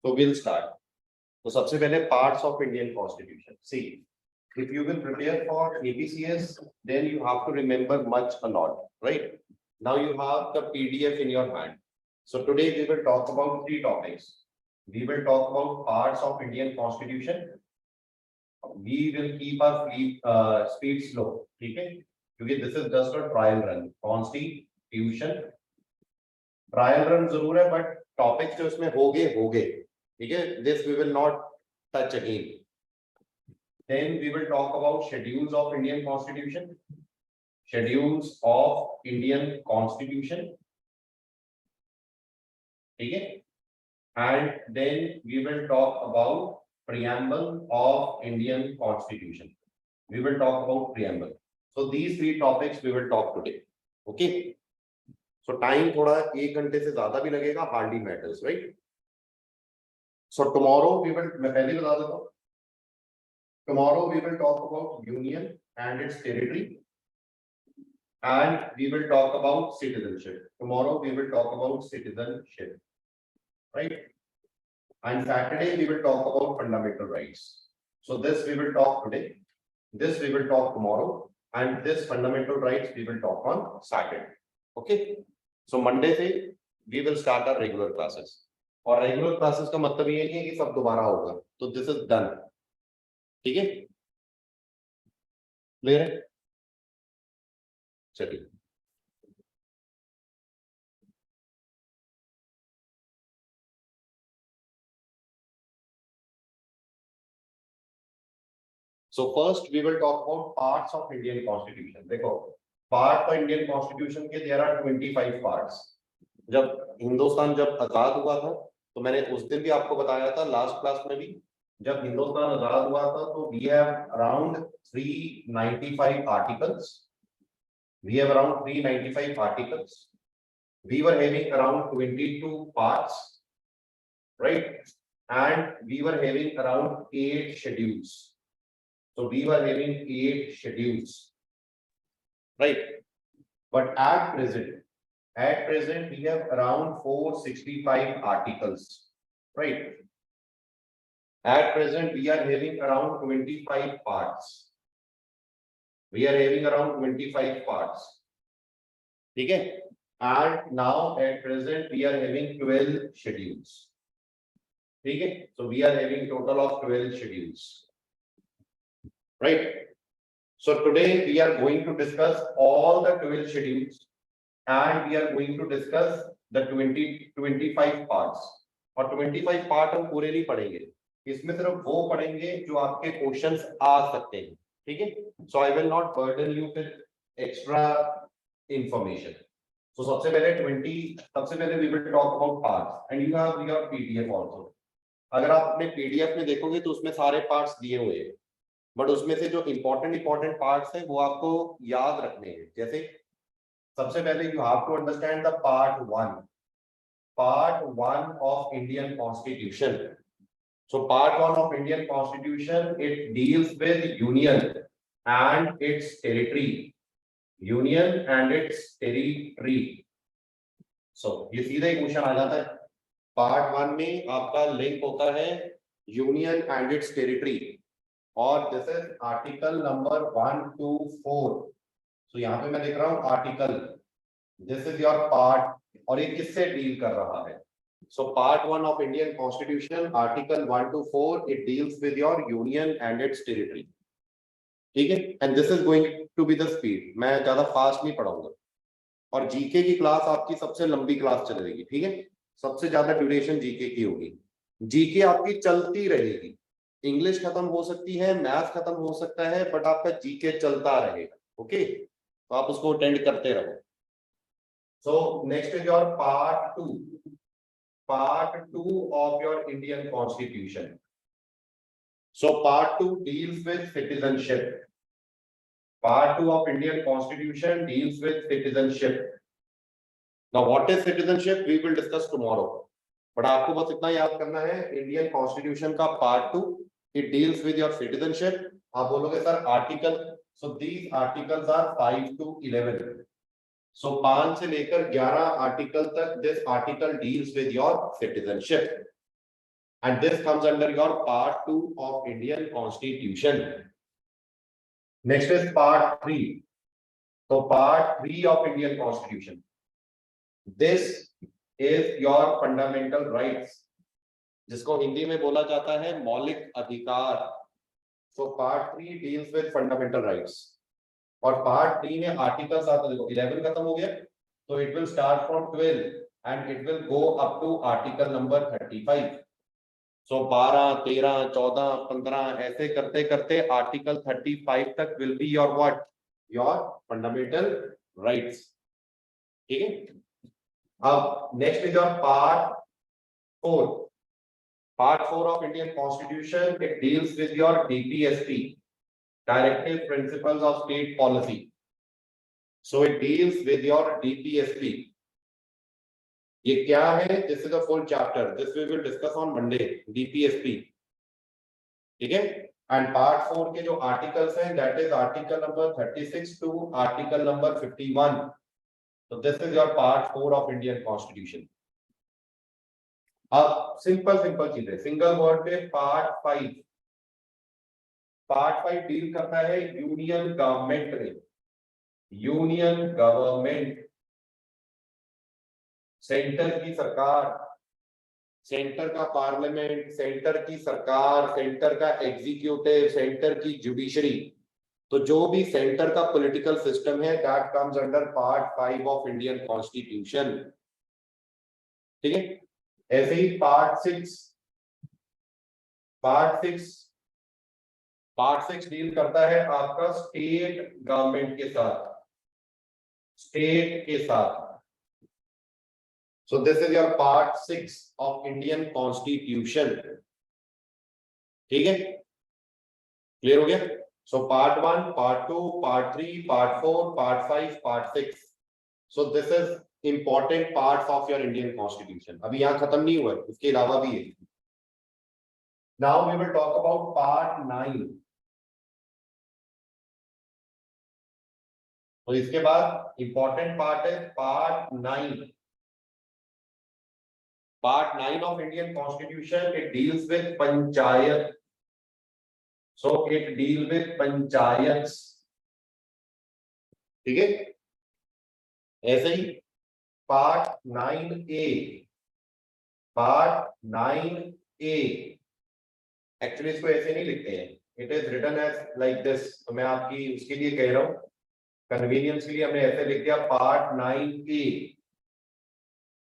So we'll start. तो सबसे पहले parts of Indian Constitution. See, if you will prepare for APCS, then you have to remember much a lot, right? Now you have the PDF in your hand. So today we will talk about three topics. We will talk about parts of Indian Constitution. We will keep our speed slow, ठीक है? क्योंकि this is just a trial run. Constitution trial run जरूर है, but topics जो इसमें होगे, ठीक है? This we will not touch again. Then we will talk about schedules of Indian Constitution. Schedules of Indian Constitution. ठीक है? And then we will talk about preamble of Indian Constitution. We will talk about preamble. So these three topics we will talk today. Okay. So time थोड़ा 1 घंटे से ज्यादा भी लगेगा, hardly matters, right? So tomorrow we will, मैं पहले बता देता हूँ. Tomorrow we will talk about union and its territory, and we will talk about citizenship. Tomorrow we will talk about citizenship, right? And Saturday we will talk about fundamental rights. So this we will talk today, this we will talk tomorrow, and this fundamental rights we will talk on Saturday. Okay? So Monday से we will start our regular classes. और regular classes का मतलब ये नहीं है कि सब दोबारा होगा. तो this is done. ठीक है? क्लियर है? चलिए. So first we will talk about parts of Indian Constitution. देखो, part of Indian Constitution के there are 25 parts. जब हिंदुस्तान जब आजाद हुआ था, तो मैंने उस दिन भी आपको बताया था, लास्ट क्लास में भी, जब हिंदुस्तान आजाद हुआ था, तो we have around 395 articles. We have around 395 articles. We were having around 22 parts, right? And we were having around 8 schedules. So we were having 8 schedules, right? But at present we have around 465 articles, right? At present we are having around 25 parts. We are having around 25 parts. Okay? And now at present we are having 12 schedules. Okay? So we are having total of 12 schedules. Right? So today we are going to discuss all the 12 schedules, and we are going to discuss the 25 parts. और 25 part हम पूरे नहीं पढ़ेंगे, इसमें सिर्फ वो पढ़ेंगे जो आपके क्वेश्चंस आ सकते हैं. ठीक है? So I will not burden you with extra information. So सबसे पहले we will talk about parts, and you have your PDF also. अगर आप अपने PDF में देखोगे तो उसमें सारे पार्ट्स दिए हुए हैं, बट उसमें से जो इंपॉर्टेंट पार्ट्स हैं वो आपको याद रखने हैं. जैसे सबसे पहले you have to understand the part 1 of Indian Constitution. So part 1 of Indian Constitution, it deals with union and its territory. Union and its territory. So ये सीधा ही क्वेश्चन आ जाता है. पार्ट 1 में आपका लिंक होता है यूनियन एंड इट्स टेरिटरी, और this is article number 124. So यहाँ पे मैं लिख रहा हूँ article, this is your part, और ये किससे डील कर रहा है. So part 1 of Indian constitution, article 124, it deals with your union and its territory. ठीक है? And this is going to be the speed. मैं ज्यादा फास्ट नहीं पढ़ाऊंगा, और जीके की क्लास आपकी सबसे लंबी क्लास चलेगी. ठीक है? सबसे ज्यादा ड्यूरेशन जीके की होगी. जीके आपकी चलती रहेगी. इंग्लिश खत्म हो सकती है, मैथ खत्म हो सकता है, बट आपका जीके चलता रहेगा. ओके? तो आप उसको अटेंड करते रहो. So next is your part 2 of your Indian constitution. So part 2 deals with citizenship. Part 2 of Indian Constitution deals with citizenship. Now, what is citizenship? We will discuss tomorrow. But आपको बस इतना याद करना है, Indian Constitution का Part 2, it deals with your citizenship. आप बोलोगे sir article. So these articles are 5 to 11. So 5 से लेकर 11 आर्टिकल तक, this article deals with your citizenship. and this comes under your part 2 of Indian Constitution. Next is part 3. So part 3 of Indian Constitution. This is your fundamental rights, जिसको हिंदी में बोला जाता है मौलिक अधिकार. So part 3 deals with fundamental rights. और part 3 में articles आते देखो 11 खत्म हो गया, तो it will start from 12 and it will go up to article number 35. So 12, 13, 14, 15 ऐसे करते करते आर्टिकल 35 तक will be your what, your fundamental rights. ठीक है. अब next is your part 4. Part 4 of Indian constitution, it deals with your DPSP, Directive Principles of State Policy. So it deals with your DPSP. ये क्या है? This is a full chapter. This we will discuss on Monday. DPSP. ठीक है. And part 4 के जो articles हैं, that is article number 36 to article number 51. So this is your part 4 of Indian Constitution. अब simple चीजें, single word पे part 5. Part 5 deal करता है यूनियन गवर्नमेंट में. यूनियन गवर्नमेंट, सेंटर की सरकार, सेंटर का पार्लियामेंट, सेंटर की सरकार, सेंटर का एग्जीक्यूटिव, सेंटर की जुडिशरी. तो जो भी सेंटर का पॉलिटिकल सिस्टम है, that comes under part 5 of Indian constitution. ठीक है. ऐसे ही पार्ट 6 डील करता है आपका स्टेट गवर्नमेंट के साथ, स्टेट के साथ. सो this is your part 6 of Indian constitution. ठीक है. क्लियर हो गया. सो part 1, part 2, part 3, part 4, part 5, part 6. So this is important parts of your Indian constitution. अभी यहां खत्म नहीं हुआ है, उसके अलावा भी है. Now we will talk about part 9. तो इसके बाद इंपॉर्टेंट पार्ट है part 9. Part 9 of Indian constitution, it deals with panchayat. So it deal with panchayat. ठीक है. ऐसे ही part 9A, part 9A actually इसको ऐसे नहीं लिखते हैं, it is written as like this. तो मैं आपकी उसके लिए कह रहा हूं, कन्वीनियंस के लिए हमने ऐसे लिख दिया पार्ट 9A.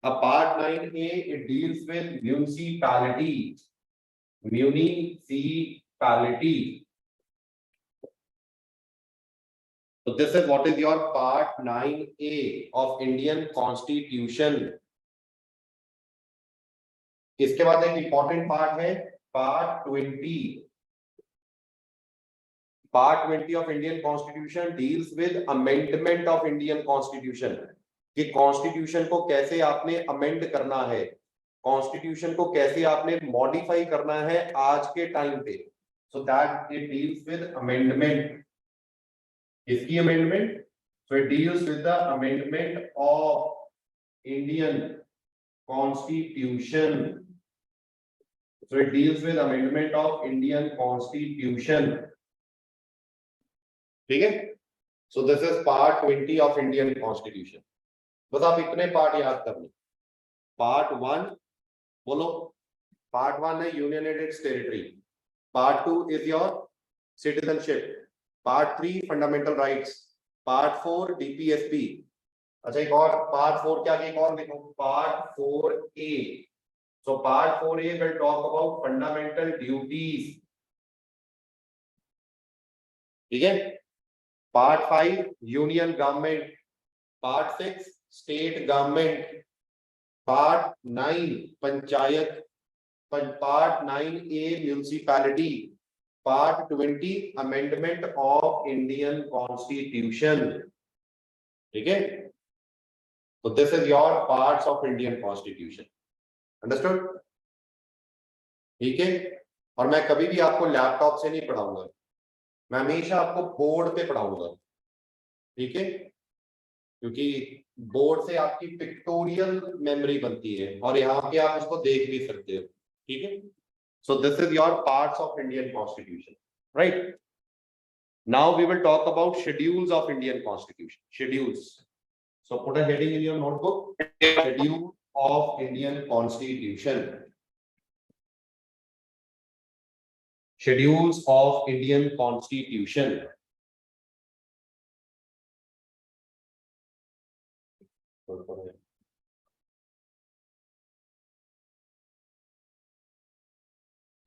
अब part 9A it deals with municipality, municipality. So this is what is your part 9A of Indian Constitution. इसके बाद एक इंपॉर्टेंट पार्ट है part 20. Part 20 of Indian constitution deals with amendment of Indian constitution, कि constitution को कैसे आपने amend करना है, कॉन्स्टिट्यूशन को कैसे आपने मॉडिफाई करना है आज के टाइम पे. So that it deals with amendment. इसकी amendment, so it deals with the amendment of Indian constitution. So it deals with amendment of Indian constitution. ठीक है. So this is part 20 of Indian constitution. बस आप इतने part याद कर लो. Part 1 बोलो. Part 1 है union and its territory. Part 2 is your citizenship. Part 3 fundamental rights. Part 4 DPSP. अच्छा एक और पार्ट 4 क्या, एक और देखो part 4A. So part 4A will talk about fundamental duties. ठीक है. Part 5 union government. Part 6 state government. Part 9 panchayat. Part 9A municipality. Part 20 amendment of Indian constitution. ठीक है. तो this is your parts of Indian constitution. Understood. ठीक है. और मैं कभी भी आपको लैपटॉप से नहीं पढ़ाऊंगा, मैं हमेशा आपको बोर्ड पे पढ़ाऊंगा. ठीक है. क्योंकि बोर्ड से आपकी पिक्टोरियल मेमोरी बनती है और यहाँ पे आप इसको देख भी सकते हो. ठीक है, so this is your parts of Indian Constitution, right? Now we will talk about schedules of Indian Constitution. Schedules. So put a heading in your notebook. Schedule of Indian Constitution. Schedules of Indian Constitution.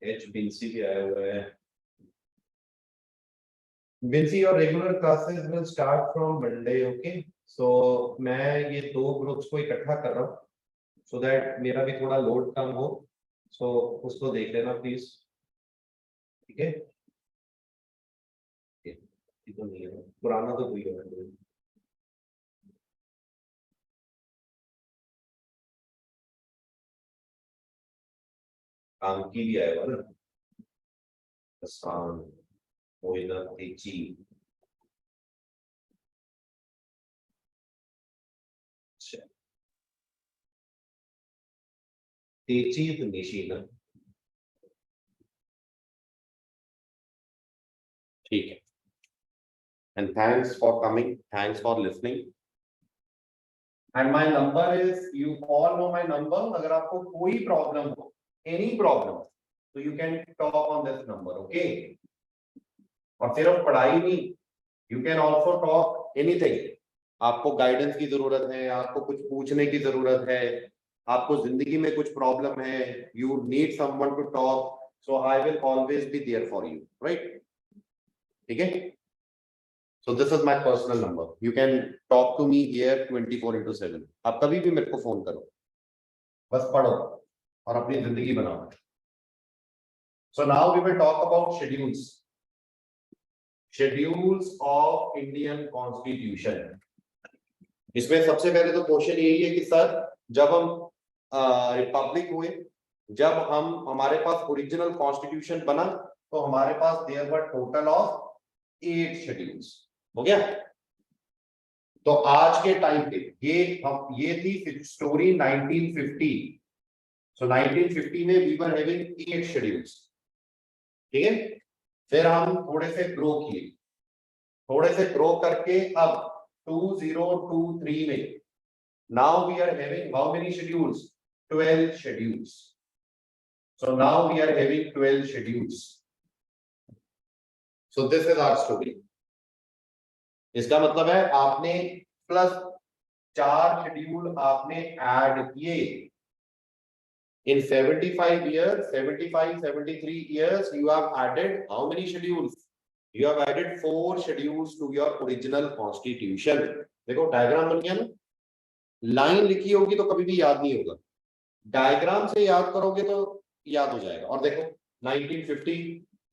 HBC भी आया हुआ है. Binsi, your regular classes will start from Monday, okay? So मैं ये दो groups को इकट्ठा कर रहा हूँ, so that मेरा भी थोड़ा लोड कम हो. So उसको देख लेना प्लीज, ठीक है? तो नहीं है, पुराना तो कोई है. काम की भी आएगा ना, आसान कोई ना तेजी. तेजी तो निशी ना, ठीक है. And thanks for coming, thanks for listening. And my number is, you all know my number. अगर आपको कोई प्रॉब्लम हो, any problem, so you can talk on this number, okay? और सिर्फ पढ़ाई नहीं, you can also talk anything. आपको guidance की जरूरत है, आपको कुछ पूछने की जरूरत है, आपको जिंदगी में कुछ प्रॉब्लम है, you need someone to talk, so I will always be there for you, right? ठीक है? So this is my personal number. You can talk to me here 24/7. आप कभी भी मेरे को फोन करो, बस पढ़ो और अपनी जिंदगी बनाओ. So now we will talk about schedules. Schedules of Indian Constitution. इसमें सबसे पहले तो क्वेश्चन यही है कि सर जब हम रिपब्लिक हुए, जब हमारे पास ओरिजिनल कॉन्स्टिट्यूशन बना, तो हमारे पास there were total of 8 schedules. हो गया? तो आज के टाइम पे ये थी स्टोरी 1950. सो 1950 में वी वर हैविंग 8 शेड्यूल्स. ठीक है, फिर हम थोड़े से ग्रो किए, थोड़े से ग्रो करके अब 2023 में now we are having how many schedules? 12 schedules. So now we are having 12 schedules. So this is our story. इसका मतलब है आपने प्लस 4 शेड्यूल आपने ऐड किए. In 75 years, 75, 73 years, you have added how many schedules? You have added 4 schedules to your original constitution. देखो diagram बन गया ना, लाइन लिखी होगी तो कभी भी याद नहीं होगा, डायग्राम से याद करोगे तो याद हो जाएगा. और देखो 1950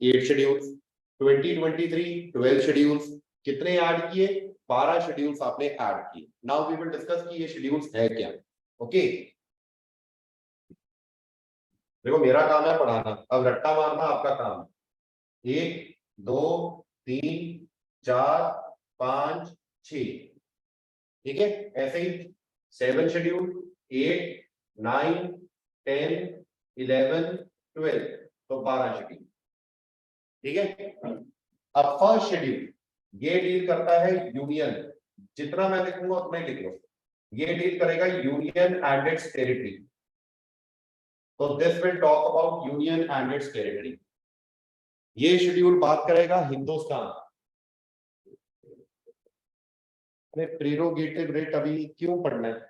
8 शेड्यूल्स, 2023 12 शेड्यूल्स, कितने ऐड किए? 12 शेड्यूल्स आपने ऐड किए. नाउ वी विल डिस्कस कि ये शेड्यूल्स है क्या. ओके, देखो मेरा काम है पढ़ाना, अब रट्टा मारना आपका काम है. 1 2 3 4 5 6, ठीक है? ऐसे ही 7 शेड्यूल, 8 9 10 11 12, तो 12 शेड्यूल. ठीक है, अब फर्स्ट शेड्यूल ये डील करता है यूनियन. जितना मैं लिखूंगा उतना ही लिख लो. ये डील करेगा यूनियन एंड इट्स टेरिटरी. तो this will talk about union and its territory. ये शेड्यूल बात करेगा हिंदुस्तान. प्रीरोगेटिव रेट अभी क्यों पढ़ना है?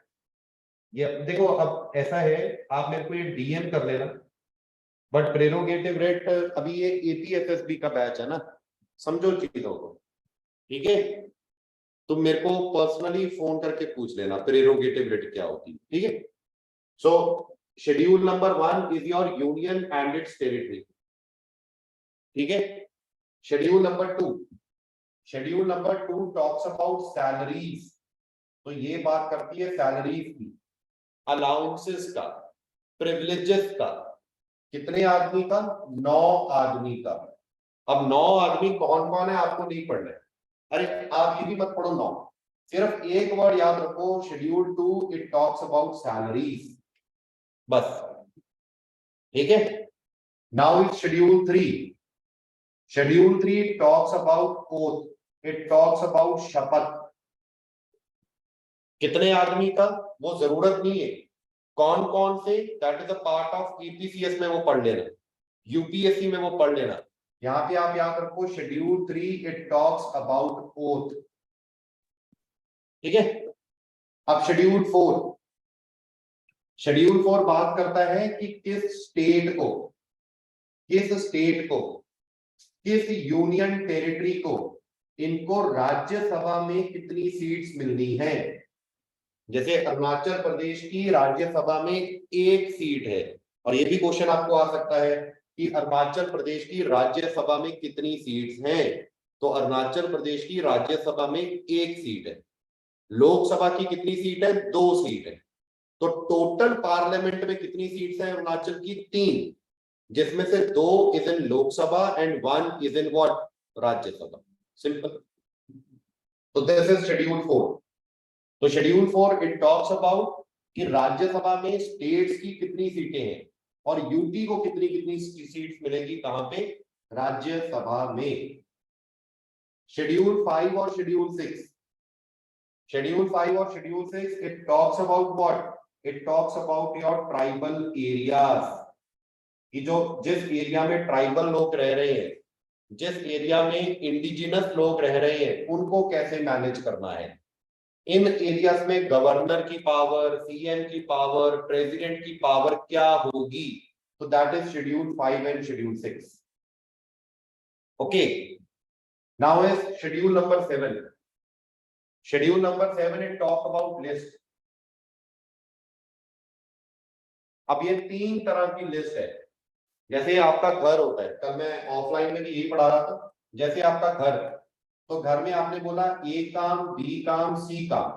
ये देखो, अब ऐसा है, आप मेरे को ये डीएम कर लेना, बट प्रीरोगेटिव रेट अभी ये एपीएसएसबी का बैच है ना, समझो चीजों को. ठीक है, तुम मेरे को पर्सनली फोन करके पूछ लेना प्रीरोगेटिव रेट क्या होती है. ठीक है, सो schedule number 1 is your union and its territory. ठीक है, schedule number 2, schedule number 2 talks about salaries. तो ये बात करती है सैलरीज की, अलाउंसेस का, प्रिविलेजेस का. कितने आदमी का? 9 आदमी का. अब 9 आदमी कौन कौन है आपको नहीं पढ़ना है. अरे आप ये भी मत पढ़ो 9, सिर्फ एक वर्ड याद रखो, schedule 2 it talks about salaries, बस. ठीक है। Now is schedule 3. Schedule 3 talks about oath, it talks about शपथ. कितने आदमी का वो जरूरत नहीं है, कौन कौन से, that is a part of EPCS में वो पढ़ लेना, यूपीएससी में वो पढ़ लेना. यहां पे आप याद रखो schedule 3 it talks about oath. ठीक है. अब शेड्यूल 4, शेड्यूल 4 बात करता है कि किस स्टेट को, किस यूनियन टेरिटरी को, इनको राज्यसभा में कितनी सीट्स मिलनी है. जैसे अरुणाचल प्रदेश की राज्यसभा में 1 सीट है, और ये भी क्वेश्चन आपको आ सकता है कि अरुणाचल प्रदेश की राज्यसभा में कितनी सीट्स हैं. तो अरुणाचल प्रदेश की राज्यसभा में 1 सीट है. लोकसभा की कितनी सीट है, 2 सीट है. तो टोटल पार्लियामेंट में कितनी सीट्स हैं अरुणाचल की, 3, जिसमें से 2 is in Lok Sabha and 1 is in what, Rajya Sabha. Simple. तो दिस इज शेड्यूल 4. तो शेड्यूल 4 इट टॉक्स अबाउट कि राज्यसभा में स्टेट्स की कितनी सीटें हैं और यूटी को कितनी कितनी सीट्स मिलेगी, कहां पे, राज्यसभा में. शेड्यूल 5 और शेड्यूल 6, शेड्यूल 5 और schedule 6 it talks about what, it talks about your tribal areas. कि जो जिस एरिया में ट्राइबल लोग रह रहे हैं, जिस एरिया में इंडिजिनस लोग रह रहे हैं, उनको कैसे मैनेज करना है. इन एरियाज में गवर्नर की पावर, सीएम की पावर, प्रेसिडेंट की पावर क्या होगी. तो that is schedule 5 and schedule 6. Okay. Now is schedule number 7. Schedule number 7 it talk about list. अब ये 3 तरह की लिस्ट है. जैसे आपका घर होता है, कल मैं ऑफलाइन में भी यही पढ़ा रहा था. जैसे आपका घर, तो घर में आपने बोला ए काम, बी काम, सी काम.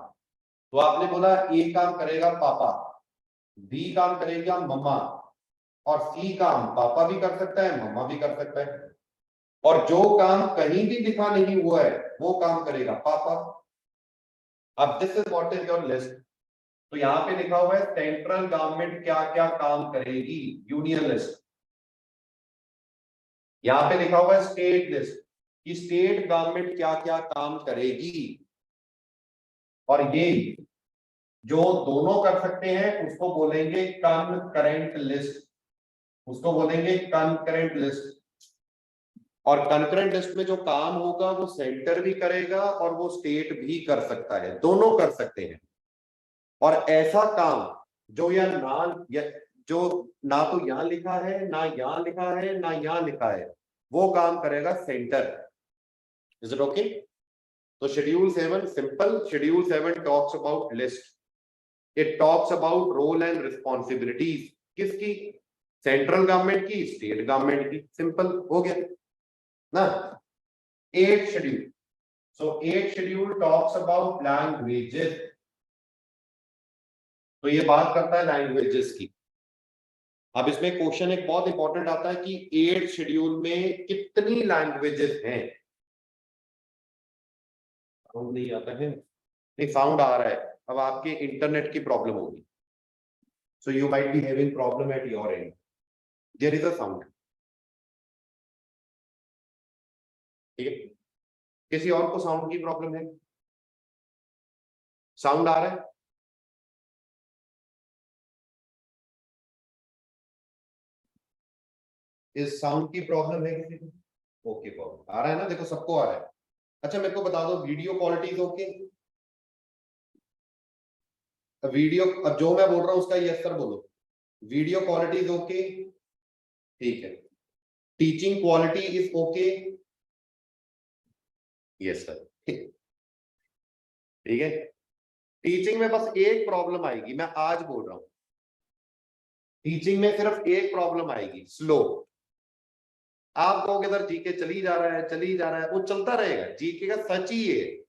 तो आपने बोला ए काम करेगा पापा, बी काम करेगा मम्मा, और सी काम पापा भी कर सकता है, मम्मा भी कर सकता है. और जो काम कहीं भी लिखा नहीं हुआ है वो काम करेगा पापा. अब this is what is your list. तो यहाँ पे लिखा हुआ है सेंट्रल गवर्नमेंट क्या क्या काम करेगी, यूनियन लिस्ट. यहाँ पे लिखा हुआ है स्टेट लिस्ट, कि स्टेट गवर्नमेंट क्या क्या काम करेगी. और ये जो दोनों कर सकते हैं उसको बोलेंगे कनकरेंट लिस्ट, उसको बोलेंगे कनकरेंट लिस्ट. और कनकरेंट लिस्ट में जो काम होगा वो सेंटर भी करेगा और वो स्टेट भी कर सकता है, दोनों कर सकते हैं. और ऐसा काम जो जो ना तो यहां लिखा है, ना यहां लिखा है, ना यहां लिखा है, वो काम करेगा सेंटर. Is it okay. तो schedule 7 simple. Schedule 7 talks about list. It talks about role and responsibilities. किसकी, सेंट्रल गवर्नमेंट की, स्टेट गवर्नमेंट की. सिंपल हो गया ना. 8th schedule. So 8th schedule talks about languages. तो ये बात करता है लैंग्वेजेस की. अब इसमें क्वेश्चन एक बहुत इंपॉर्टेंट आता है कि 8th शेड्यूल में कितनी लैंग्वेजेस हैं. साउंड नहीं आता है, नहीं साउंड आ रहा है. अब आपके इंटरनेट की प्रॉब्लम होगी. So you might be having problem at your end. There is a sound. ठीक है. किसी और को साउंड की प्रॉब्लम है, साउंड आ रहा है. इस साउंड की प्रॉब्लम है किसी को, ओके प्रॉब्लम आ रहा है ना, देखो सबको आ रहा है. अच्छा मेरे को बता दो वीडियो क्वालिटी ओके. वीडियो, अब जो मैं बोल रहा हूं उसका यस सर बोलो. Video quality is okay. ठीक है. Teaching quality is okay. Yes sir. ठीक है. टीचिंग में बस एक प्रॉब्लम आएगी, मैं आज बोल रहा हूं. टीचिंग में सिर्फ एक प्रॉब्लम आएगी, स्लो. आप कहोगे सर जीके चली जा रहा है, चली जा रहा है, वो चलता रहेगा. जीके का सच ही है.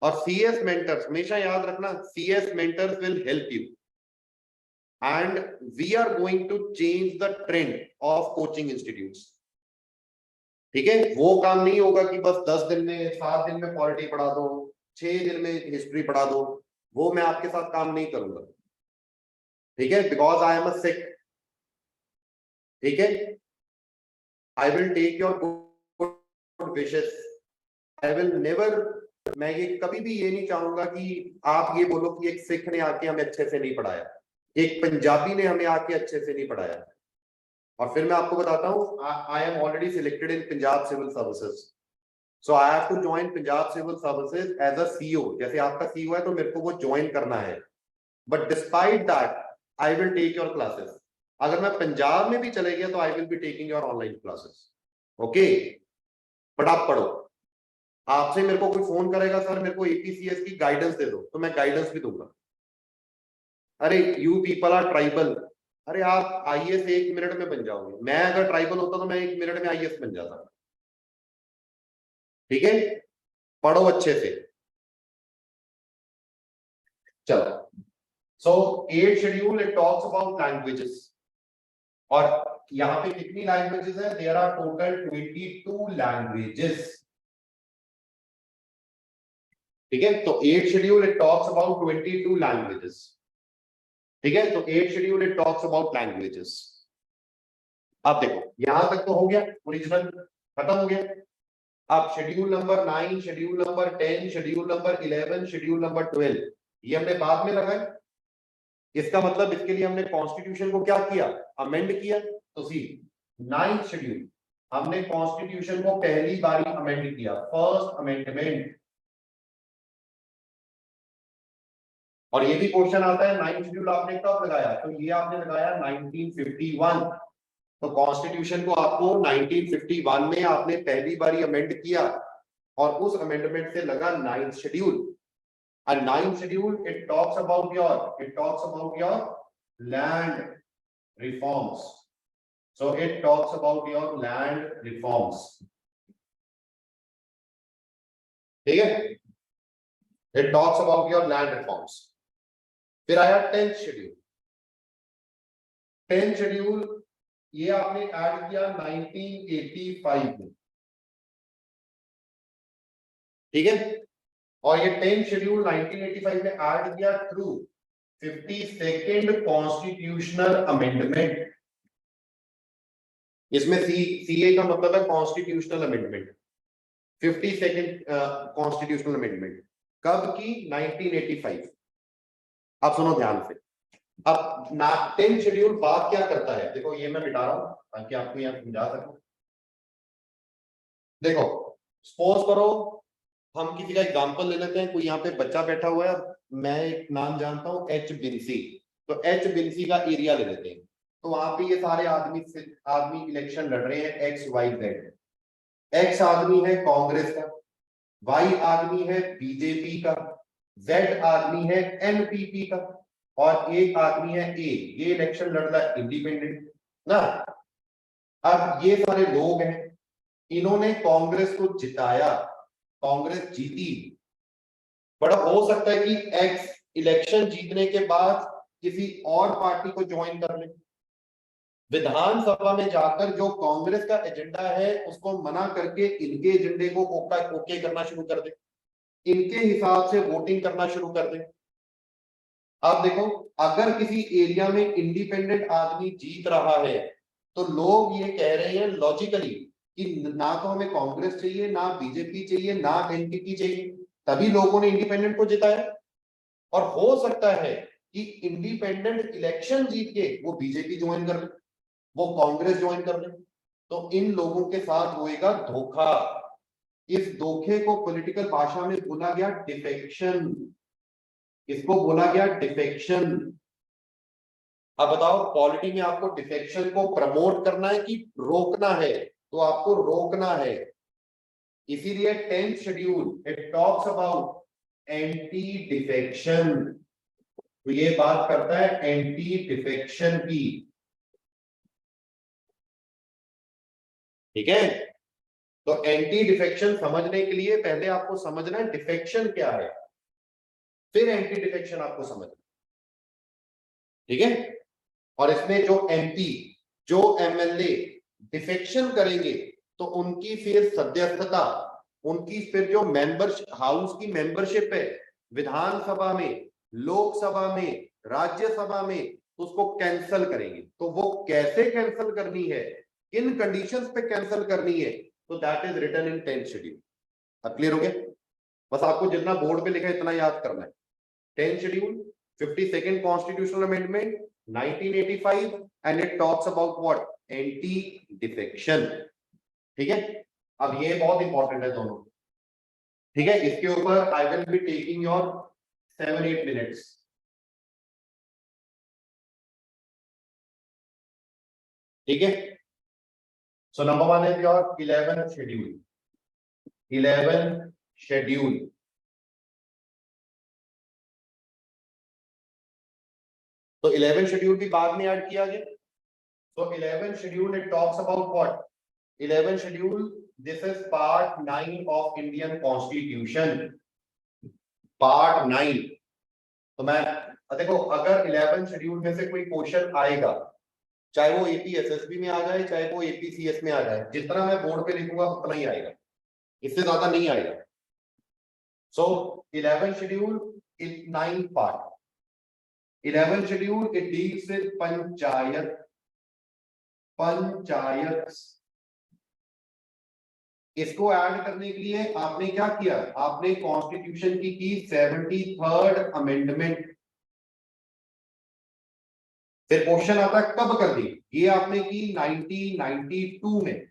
और सीएस मेंटर्स हमेशा याद रखना, CS mentors will help you and we are going to change the trend of coaching institutes. ठीक है. वो काम नहीं होगा कि बस 10 दिन में, 7 दिन में पॉलिटी पढ़ा दो, 6 दिन में हिस्ट्री पढ़ा दो. वो मैं आपके साथ काम नहीं करूंगा. ठीक है, because I am a Sikh, ठीक है, I will take your good wishes, I will never, मैं ये कभी भी ये नहीं चाहूंगा कि आप ये बोलो कि एक सिख ने आके हमें अच्छे से नहीं पढ़ाया, एक पंजाबी ने हमें आके अच्छे से नहीं पढ़ाया। और फिर मैं आपको बताता हूँ, I am already selected in Punjab civil services, so I have to join Punjab civil services as a CEO. जैसे आपका सीईओ है तो मेरे को वो ज्वाइन करना है, but despite that I will take your classes. अगर मैं पंजाब में भी चले गया तो I will be taking your online classes, okay. But आप पढ़ो, आपसे मेरे को कोई फोन करेगा, सर मेरे को एपीसीएस की गाइडेंस दे दो, तो मैं गाइडेंस भी दूंगा। अरे यू पीपल आर ट्राइबल, अरे आप आईएएस 1 मिनट में बन जाओगे, मैं अगर ट्राइबल होता तो मैं 1 मिनट में आईएएस बन जाता, ठीक है। पढ़ो अच्छे से। चलो, सो 8 schedule it talks about languages, और यहाँ पे कितनी लैंग्वेजेस है, देयर आर टोटल 22 लैंग्वेजेस, ठीक है। तो 8 schedule it talks about 22 languages, ठीक है। तो 8 schedule it talks about languages. अब देखो यहां तक तो हो गया, ओरिजिनल खत्म हो गया। अब schedule number 9, schedule number 10, schedule number 11, schedule number 12, ये हमने बाद में लगाए। इसका मतलब इसके लिए हमने कॉन्स्टिट्यूशन को क्या किया, अमेंड किया। तो सी 9th शेड्यूल हमने कॉन्स्टिट्यूशन को पहली बारी अमेंड किया, फर्स्ट अमेंडमेंट। और ये भी क्वेश्चन आता है 9th शेड्यूल आपने कब लगाया, तो ये आपने लगाया 1951। तो कॉन्स्टिट्यूशन को आपको 1951 में आपने पहली बारी अमेंड किया, और उस अमेंडमेंट से लगा 9th schedule. And 9th schedule it talks about your land reforms. So it talks about your land reforms. ठीक है, it talks about your land reforms. फिर आया 10th schedule। 10th schedule ये आपने ऐड किया 1985 में, ठीक है। और ये 10th शेड्यूल 1985 में ऐड किया थ्रू 52nd कॉन्स्टिट्यूशनल अमेंडमेंट। इसमें सीए का मतलब है constitutional amendment. 52nd constitutional amendment कब की, 1985। अब सुनो ध्यान से, अब 10th शेड्यूल बात क्या करता है, देखो ये मैं मिटा रहा हूं ताकि आपको यहां समझा सकूं। देखो सपोज करो हम किसी का एग्जांपल ले लेते हैं, कोई यहाँ पे बच्चा बैठा हुआ है, मैं एक नाम जानता हूँ एच बिन्सी, तो एच बिन्सी का एरिया ले लेते हैं। तो वहां पे ये सारे आदमी इलेक्शन लड़ रहे हैं, एक्स वाई जेड। एक्स आदमी है कांग्रेस का, वाई आदमी है बीजेपी का, जेड आदमी है एनपीपी का, और एक आदमी है ए, ये इलेक्शन लड़ रहा है इंडिपेंडेंट ना। अब ये सारे लोग हैं, इन्होंने कांग्रेस को जिताया, कांग्रेस जीती, बड़ा हो सकता है कि एक्स इलेक्शन जीतने के बाद किसी और पार्टी को ज्वाइन कर ले, विधानसभा में जाकर जो कांग्रेस का एजेंडा है उसको मना करके इनके एजेंडे को ओके करना शुरू कर दे, इनके हिसाब से वोटिंग करना शुरू कर दे। आप देखो अगर किसी एरिया में इंडिपेंडेंट आदमी जीत रहा है तो लोग ये कह रहे हैं लॉजिकली कि ना तो हमें कांग्रेस चाहिए, ना बीजेपी चाहिए, ना एनपीपी चाहिए, तभी लोगों ने इंडिपेंडेंट को जिताया। और हो सकता है कि इंडिपेंडेंट इलेक्शन जीत के वो बीजेपी ज्वाइन कर ले, वो कांग्रेस ज्वाइन कर ले, तो इन लोगों के साथ होएगा धोखा। इस धोखे को पॉलिटिकल भाषा में बोला गया डिफेक्शन, इसको बोला गया डिफेक्शन। अब बताओ पॉलिटी में आपको डिफेक्शन को प्रमोट करना है कि रोकना है, तो आपको रोकना है। इसीलिए 10th schedule it talks about anti defection, तो ये बात करता है एंटी डिफेक्शन की, ठीक है। तो एंटी डिफेक्शन समझने के लिए पहले आपको समझना है डिफेक्शन क्या है, फिर एंटी डिफेक्शन आपको समझना, ठीक है। और इसमें जो एमपी, जो एमएलए डिफेक्शन करेंगे तो उनकी फिर सदस्यता, उनकी फिर जो मेंबरशिप, हाउस की मेंबरशिप है, विधानसभा में, लोकसभा में, राज्यसभा में, तो उसको कैंसल करेंगे। तो वो कैसे कैंसल करनी है, किन कंडीशंस पे कैंसल करनी है, तो that is written in 10th schedule. अब क्लियर हो गया? बस आपको जितना बोर्ड पे लिखा है इतना याद करना है। 10th schedule, 52nd constitutional amendment 1985, and it talks about what, anti defection. ठीक है, अब ये बहुत इंपॉर्टेंट है दोनों। ठीक है, इसके ऊपर आई will be taking your 7-8 minutes. ठीक है, so number 1 is your 11th schedule. 11th schedule, तो 11th शेड्यूल भी बाद में ऐड किया गया। तो 11th schedule it talks about what, 11th schedule, this is part 9 of Indian constitution, part 9। तो मैं देखो, अगर 11th शेड्यूल में से कोई क्वेश्चन आएगा, चाहे वो एपीएसएसबी में आ जाए, चाहे वो एपीसीएस में आ जाए, जितना मैं बोर्ड पे लिखूंगा उतना ही आएगा, इससे ज्यादा नहीं आएगा। सो 11th schedule is 9 part. 11th schedule it deals with panchayat, panchayat. इसको ऐड करने के लिए आपने क्या किया, आपने कॉन्स्टिट्यूशन की 73rd अमेंडमेंट। फिर क्वेश्चन आता है कब कर दी, ये आपने की 1992 में।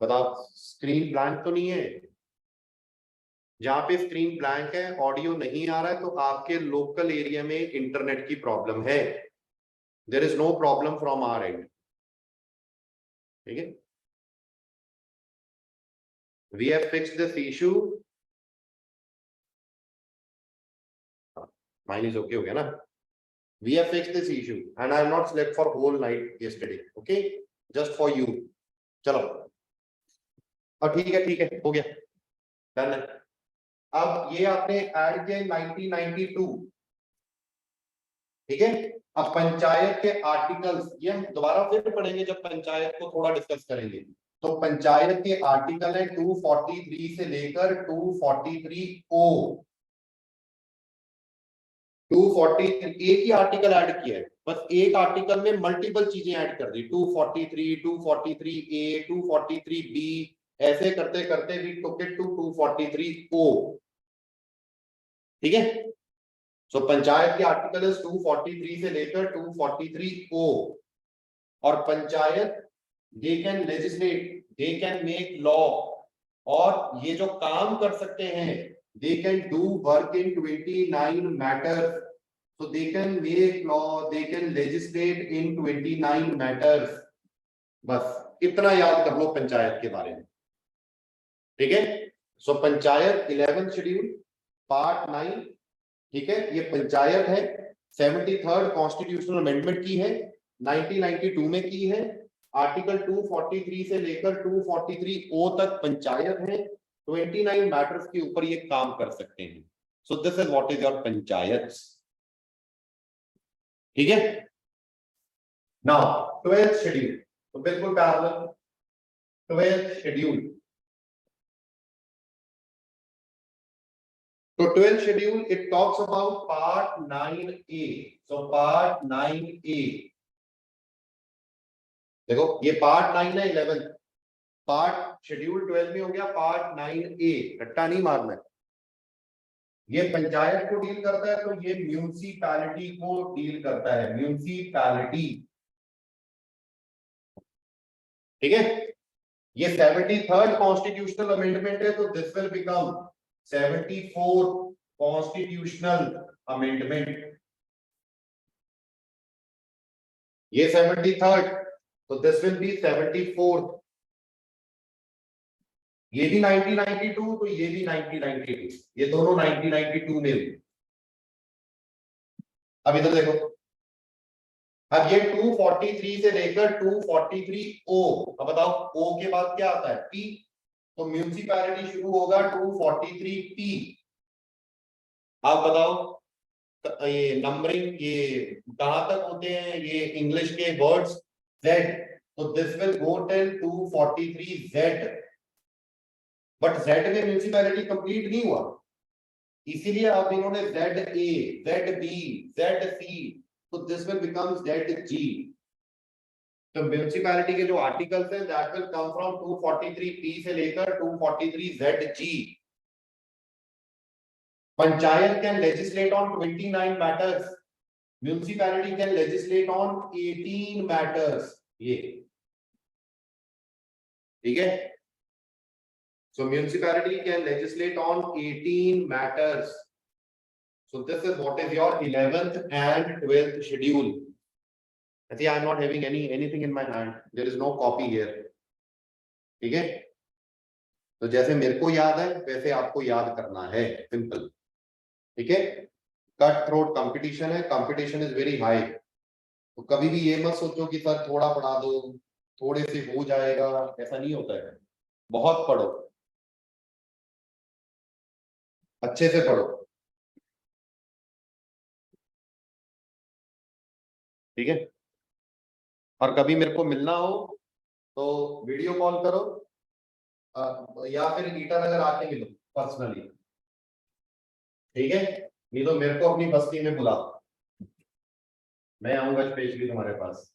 बताओ, स्क्रीन ब्लैंक तो नहीं है? जहां पे स्क्रीन ब्लैंक है, ऑडियो नहीं आ रहा है, तो आपके लोकल एरिया में इंटरनेट की प्रॉब्लम है। There is no problem from our end. ठीक है, we have fixed this issue. Mine is okay हो गया ना? We have fixed this issue and I have not slept for whole night yesterday. Okay, just for you. चलो, अब ठीक है, हो गया, डन है। अब ये आपने ऐड किया 1992। ठीक है, अब पंचायत के आर्टिकल्स ये हम दोबारा फिर पढ़ेंगे जब पंचायत को थोड़ा डिस्कस करेंगे। तो पंचायत के आर्टिकल है 243 से लेकर 243 ओ। 243 एक ही आर्टिकल ऐड किया है, बस एक आर्टिकल में मल्टीपल चीजें ऐड कर दी। 243, 243 ए, 243 बी, ऐसे करते करते वी टुक इट टू 243 ओ। ठीक है, सो पंचायत के आर्टिकल 243 से लेकर 243 ओ। और panchayat, they can legislate, they can make law, और ये जो काम कर सकते हैं, they can do work in 29 matters. so they can make law, they can legislate in 29 matters। बस इतना याद कर लो पंचायत के बारे में। ठीक है, सो पंचायत 11th शेड्यूल पार्ट 9। ठीक है, ये पंचायत है, 73rd कॉन्स्टिट्यूशनल अमेंडमेंट की है, 1992 में की है। आर्टिकल 243 से लेकर 243 ओ तक पंचायत है। 29 मैटर्स के ऊपर ये काम कर सकते हैं। सो this is what is your panchayat. ठीक है, नाउ 12th शेड्यूल, तो बिल्कुल पैरेलल। 12th शेड्यूल, तो 12th schedule it talks about part 9A। So part 9A, देखो ये पार्ट 9 है, 11th पार्ट शेड्यूल 12 में हो गया पार्ट 9A। रट्टा नहीं मारना है। ये पंचायत को डील करता है, तो ये म्यूनिसिपैलिटी को डील करता है, म्यूनिसिपैलिटी। ठीक है, ये 73rd कॉन्स्टिट्यूशनल अमेंडमेंट है, तो this will become 74th constitutional amendment. ये 73rd, तो दिस विल बी 74th। ये भी 1992, तो ये भी 1992, ये दोनों 1992 में हुई। अब इधर देखो, अब ये 243 से लेकर 243 ओ। अब बताओ ओ के बाद क्या आता है, पी। तो म्यूनिसिपैलिटी शुरू होगा 243 पी। आप बताओ ये नंबरिंग ये कहां तक होते हैं, ये इंग्लिश के वर्ड्स जेड, तो this will go till 243 Z, but Z में म्यूनिसिपैलिटी कंप्लीट नहीं हुआ, इसीलिए अब इन्होंने ZA, ZB, ZC, तो दिस विल बिकम ZG। तो म्यूनिसिपैलिटी के जो आर्टिकल्स हैं that will come from 243P से लेकर 243ZG। Panchayat can legislate on 29 matters, municipality can legislate on 18 matters. ये ठीक है, so municipality can legislate on 18 matters. So this is what is your 11th and 12th schedule. See, I am not having anything in my hand. There is no copy here. ठीक है, तो जैसे मेरे को याद है वैसे आपको याद करना है, सिंपल। ठीक है, कट थ्रोट कंपटीशन है, कंपटीशन इज वेरी हाई। तो कभी भी ये मत सोचो कि सर थोड़ा पढ़ा दो, थोड़े से हो जाएगा, ऐसा नहीं होता है। बहुत पढ़ो, अच्छे से पढ़ो। ठीक है, और कभी मेरे को मिलना हो तो वीडियो कॉल करो, या फिर ईटा नगर आके मिलो पर्सनली। ठीक है, नहीं तो मेरे को अपनी बस्ती में बुला, मैं आऊंगा स्पेशली तुम्हारे पास।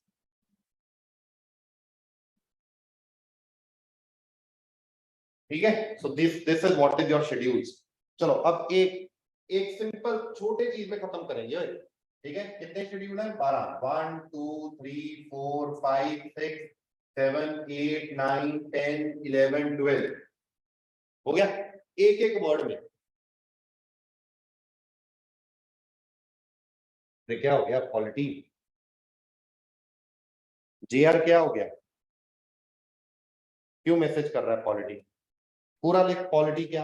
ठीक है, so this is what is your schedules. चलो अब एक सिंपल छोटे चीज में खत्म करेंगे। ठीक है, कितने शेड्यूल है? 12। 1 2 3 4 5 6 7 8 9 10 11 12 हो गया, एक एक वर्ड में। क्या हो गया? क्वालिटी। जेआर क्या हो गया? क्यों मैसेज कर रहा है क्वालिटी? पूरा लिख, क्वालिटी क्या?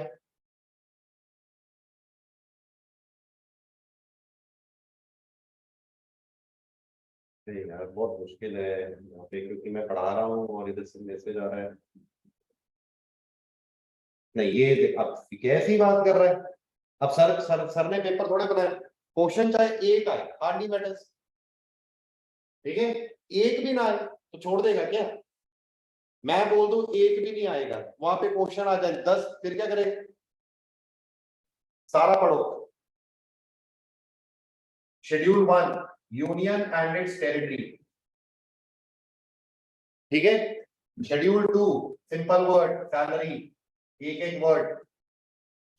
यार बहुत मुश्किल है यहाँ पे, क्योंकि मैं पढ़ा रहा हूँ और इधर से मैसेज आ रहा है। नहीं, ये अब कैसी बात कर रहा है? अब सर ने पेपर थोड़े बनाए, क्वेश्चन चाहे एक आए हार्डली मैटर्स। ठीक है, एक भी ना आए तो छोड़ देगा क्या? मैं बोल दूं एक भी नहीं आएगा, वहां पे क्वेश्चन आ जाए 10, फिर क्या करेगा? सारा पढ़ो। Schedule 1, union and its territory. ठीक है, शेड्यूल 2, सिंपल वर्ड सैलरी, एक एक word.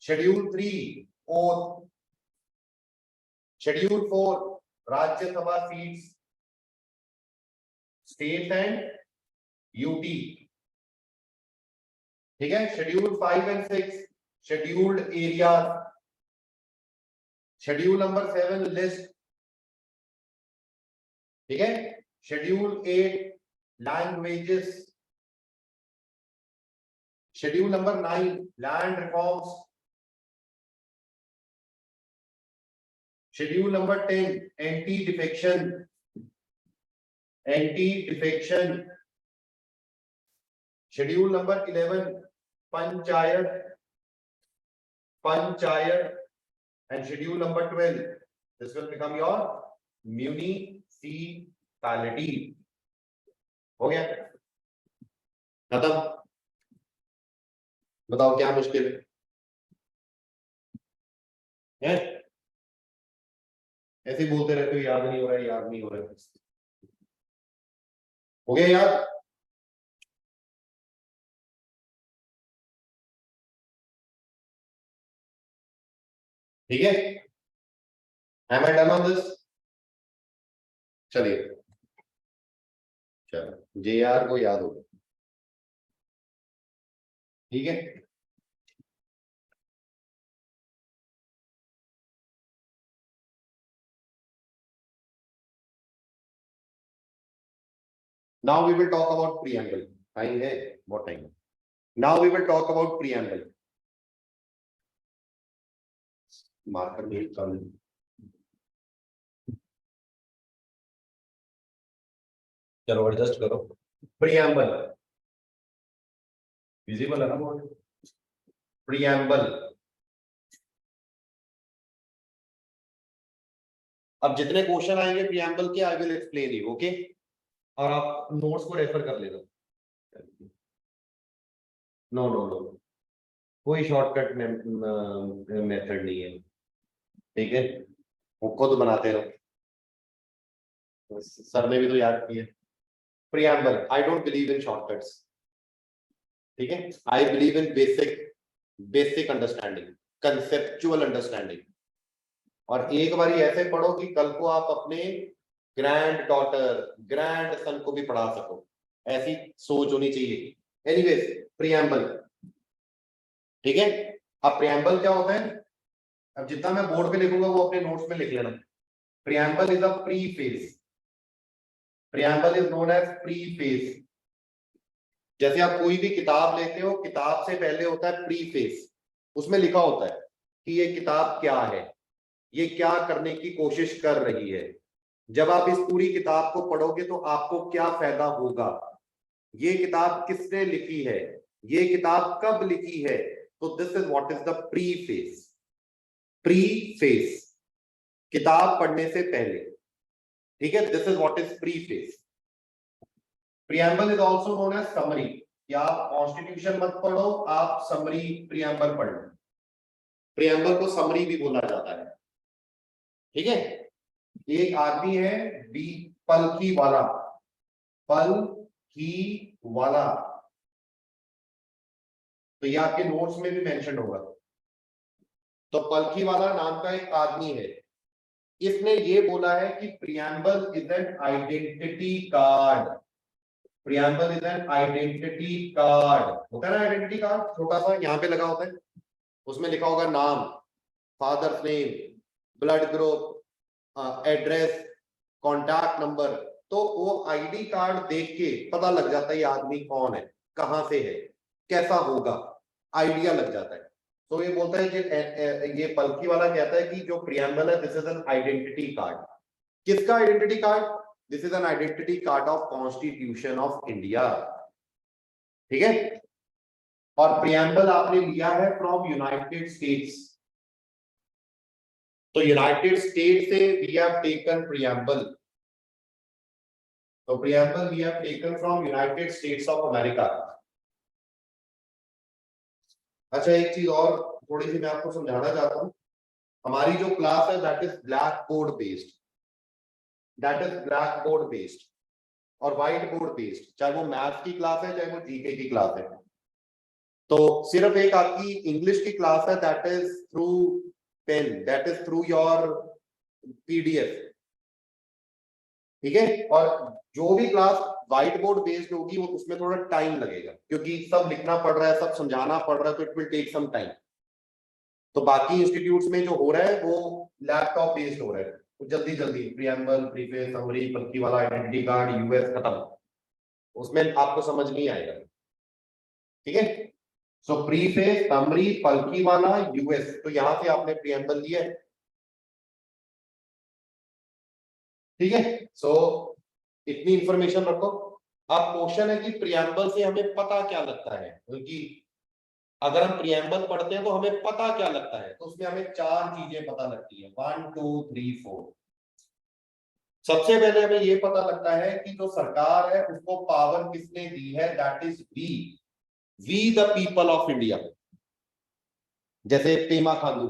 Schedule 3, oath. Schedule 4, Rajya Sabha seats, state and UT. ठीक है, schedule 5 and 6, scheduled area. Schedule number 7, list. ठीक है, schedule 8, languages. Schedule number 9, land reforms. Schedule number 10, anti defection. Anti defection. Schedule number 11, panchayat. Panchayat. And schedule number 12, this will become your municipality. हो गया, खत्म। बताओ क्या मुश्किल है? ऐसे ही बोलते रहते हो याद नहीं हो रहा है, याद नहीं हो रहा है। हो गया याद? ठीक है, am I done on this? चलिए, चलो जेआर को याद होगा। ठीक है, now we will talk about preamble. Time है, बहुत टाइम है। Now we will talk about preamble. Marker में कम, चलो एडजस्ट करो। प्रीएम्बल विजिबल है ना बोर्ड? प्रीएम्बल। अब जितने क्वेश्चन आएंगे प्रीएम्बल के, I will explain you. Okay, और आप नोट्स को रेफर कर लेना। नो नो नो, कोई शॉर्टकट मेथड नहीं है, ठीक है, वो खुद बनाते रहो, सर ने भी तो याद किया। Preamble, I don't believe in shortcuts, ठीक है, I believe in basic understanding, conceptual understanding. और एक बार ऐसे पढ़ो कि कल को आप अपने ग्रैंड डॉटर, ग्रैंड सन को भी पढ़ा सको, ऐसी सोच होनी चाहिए। एनीवेज, प्रियम्बल, ठीक है। अब प्रियम्बल क्या होता है, अब जितना मैं बोर्ड पे लिखूंगा वो अपने नोट्स में लिख लेना। Preamble is a preface, preamble is known as preface. जैसे आप कोई भी किताब लेते हो, किताब से पहले होता है प्रीफेस, उसमें लिखा होता है कि ये किताब क्या है, ये क्या करने की कोशिश कर रही है, जब आप इस पूरी किताब को पढ़ोगे तो आपको क्या फायदा होगा, ये किताब किसने लिखी है, ये किताब कब लिखी है। तो this is what is the preface. Preface, किताब पढ़ने से पहले, ठीक है, this is what is preface. Preamble is also known as summary, कि आप कॉन्स्टिट्यूशन मत पढ़ो, आप समरी प्रियम्बल पढ़ लो, प्रियम्बल को समरी भी बोला जाता है, ठीक है। एक आदमी है बी, पलकी वाला, पलकी वाला, तो ये आपके नोट्स में भी मेंशन होगा। तो पलकी वाला नाम का एक आदमी है, इसने ये बोला है कि preamble is an identity card, preamble is an identity card. होता है ना आइडेंटिटी कार्ड, छोटा सा यहाँ पे लगा होता है, उसमें लिखा होगा नाम, father's name, blood group, address, contact number. तो वो आईडी कार्ड देख के पता लग जाता है ये आदमी कौन है, कहां से है, कैसा होगा, आइडिया लग जाता है। तो ये बोलता है कि ये पलकी वाला कहता है कि जो प्रियम्बल है this is an identity card. किसका identity card? This is an identity card of constitution of India, ठीक है। और प्रियम्बल आपने लिया है फ्रॉम यूनाइटेड स्टेट्स, तो यूनाइटेड स्टेट से वी हैव टेकन प्रियम्बल, तो preamble we have taken from United States of America. अच्छा, एक चीज और थोड़ी सी मैं आपको समझाना चाहता हूँ, हमारी जो क्लास है that is black board based, that is black board based और व्हाइट बोर्ड बेस्ड, चाहे वो मैथ्स की क्लास है चाहे वो जीके की क्लास है। तो सिर्फ एक आपकी इंग्लिश की क्लास है that is through pen, that is through your PDF, ठीक है। और जो भी क्लास व्हाइट बोर्ड बेस्ड होगी वो उसमें थोड़ा टाइम लगेगा, क्योंकि सब लिखना पड़ रहा है, सब समझाना पड़ रहा है, तो it will take some time. तो बाकी इंस्टीट्यूट्स में जो हो रहा है वो लैपटॉप बेस्ड हो रहा है, तो जल्दी जल्दी प्रियम्बल, प्रीफेस, समरी, पलकी वाला, आइडेंटिटी कार्ड, यूएस, खत्म, उसमें आपको समझ नहीं आएगा, ठीक है। सो प्रीफेस, समरी, पलकी वाला, यूएस, तो यहां से आपने प्रियम्बल लिया है, ठीक है। सो इतनी इंफॉर्मेशन रखो। अब क्वेश्चन है कि प्रियम्बल से हमें पता क्या लगता है, क्योंकि अगर हम प्रियम्बल पढ़ते हैं तो हमें पता क्या लगता है, तो उसमें हमें चार चीजें पता लगती है, 1 2 3 4। सबसे पहले हमें ये पता लगता है कि जो सरकार है उसको पावर किसने दी है, that is we the people of India. जैसे पेमा खांडू,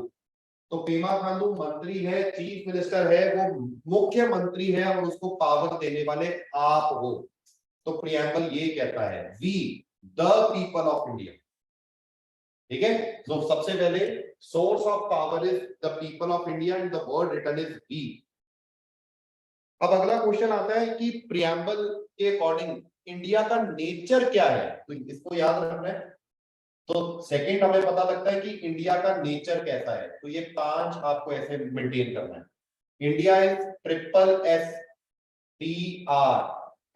तो पेमा खांडू मंत्री है, चीफ मिनिस्टर है, वो मुख्यमंत्री है और उसको पावर देने वाले आप हो। तो प्रियम्बल ये कहता है we the people of India, ठीक है। तो सबसे पहले source of power is the people of India and the word written is we. अब अगला क्वेश्चन आता है कि प्रियम्बल के अकॉर्डिंग इंडिया का नेचर क्या है, तो इसको याद रखना है। तो सेकंड हमें पता लगता है कि इंडिया का नेचर कैसा है, तो ये 5 आपको ऐसे मेंटेन करना है। इंडिया इज SSSDR,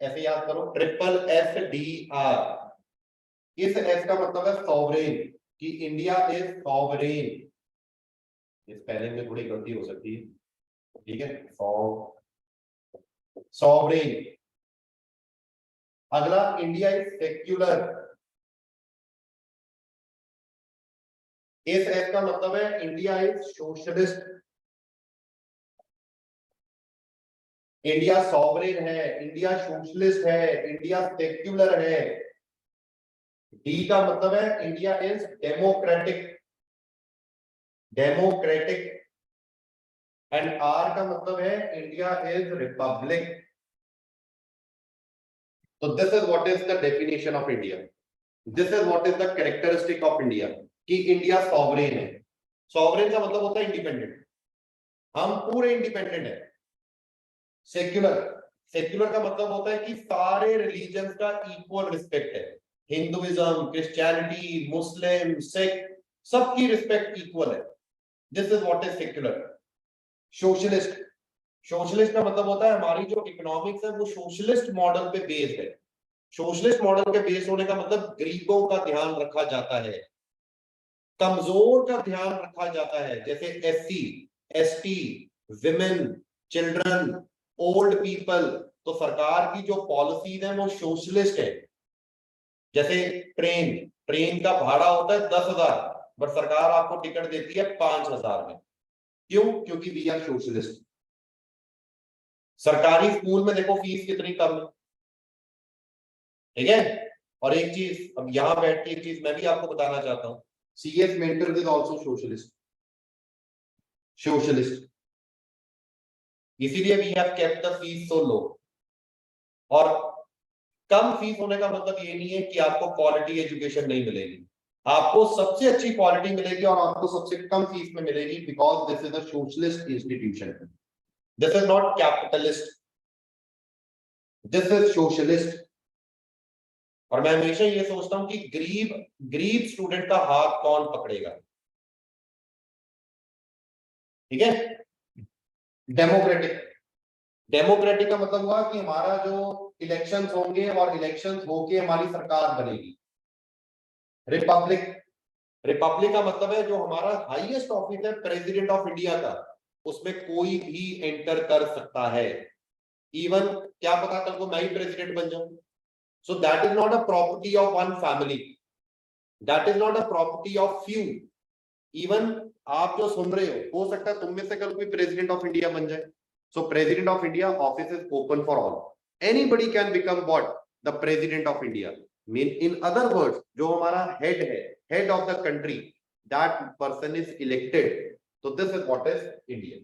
ऐसे याद करो, SSSDR। इस एस का मतलब है सॉवरेन, कि इंडिया इज सॉवरेन। इस स्पेलिंग में थोड़ी गलती हो सकती है, ठीक है, सॉवरेन। अगला, इंडिया इज सेक्युलर, इस एस का मतलब है India is socialist, India sovereign है, इंडिया सोशलिस्ट है, इंडिया सेक्युलर है। डी का मतलब है India is democratic, democratic. And R का मतलब है इंडिया इज रिपब्लिक। तो this is what is the definition of India, this is what is the characteristic of India, कि इंडिया सॉवरेन है। सॉवरेन का मतलब होता है इंडिपेंडेंट, हम पूरे इंडिपेंडेंट है। सेक्युलर, सेक्युलर का मतलब होता है कि सारे रिलीजन का इक्वल रिस्पेक्ट है। हिंदुइज्म, क्रिश्चियनिटी, मुस्लिम, सिख, सबकी रिस्पेक्ट इक्वल है। This is what is secular. Socialist, socialist का मतलब होता है हमारी जो इकोनॉमिक्स है वो सोशलिस्ट मॉडल पे बेस्ड है। सोशलिस्ट मॉडल पे बेस्ड होने का मतलब गरीबों का ध्यान रखा जाता है, कमजोर का ध्यान रखा जाता है, जैसे SC, ST, women, children, old people. तो सरकार की जो पॉलिसीज है वो सोशलिस्ट है। जैसे ट्रेन, ट्रेन का भाड़ा होता है 10,000, बट सरकार आपको टिकट देती है 5,000 में। क्यों? क्योंकि वी आर सोशलिस्ट। सरकारी स्कूल में देखो फीस कितनी कम है, ठीक है। और एक चीज, अब यहां बैठ के एक चीज मैं भी आपको बताना चाहता हूं, CS mentor is also socialist, socialist. इसीलिए we have kept the fees so low. और कम फीस होने का मतलब ये नहीं है कि आपको क्वालिटी एजुकेशन नहीं मिलेगी, आपको सबसे अच्छी क्वालिटी मिलेगी और आपको सबसे कम फीस में मिलेगी, because this is a socialist institution, this is not capitalist, this is socialist. और मैं हमेशा ये सोचता हूं कि गरीब गरीब स्टूडेंट का हाथ कौन पकड़ेगा, ठीक है। डेमोक्रेटिक, डेमोक्रेटिक का मतलब हुआ कि हमारा जो इलेक्शंस होंगे और इलेक्शंस होके हमारी सरकार बनेगी। रिपब्लिक, रिपब्लिक का मतलब है जो हमारा हाईएस्ट ऑफिस है प्रेसिडेंट ऑफ इंडिया का, उसमें कोई भी एंटर कर सकता है। इवन क्या पता कल को मैं ही प्रेसिडेंट बन जाऊं। So that is not a property of one family, that is not a property of few. Even आप जो सुन रहे हो सकता है तुम में से कल कोई प्रेसिडेंट ऑफ इंडिया बन जाए। So president of India office is open for all, anybody can become what, the president of India. Mean in other words, जो हमारा हेड है, head of the country, that person is elected. तो this is what is India,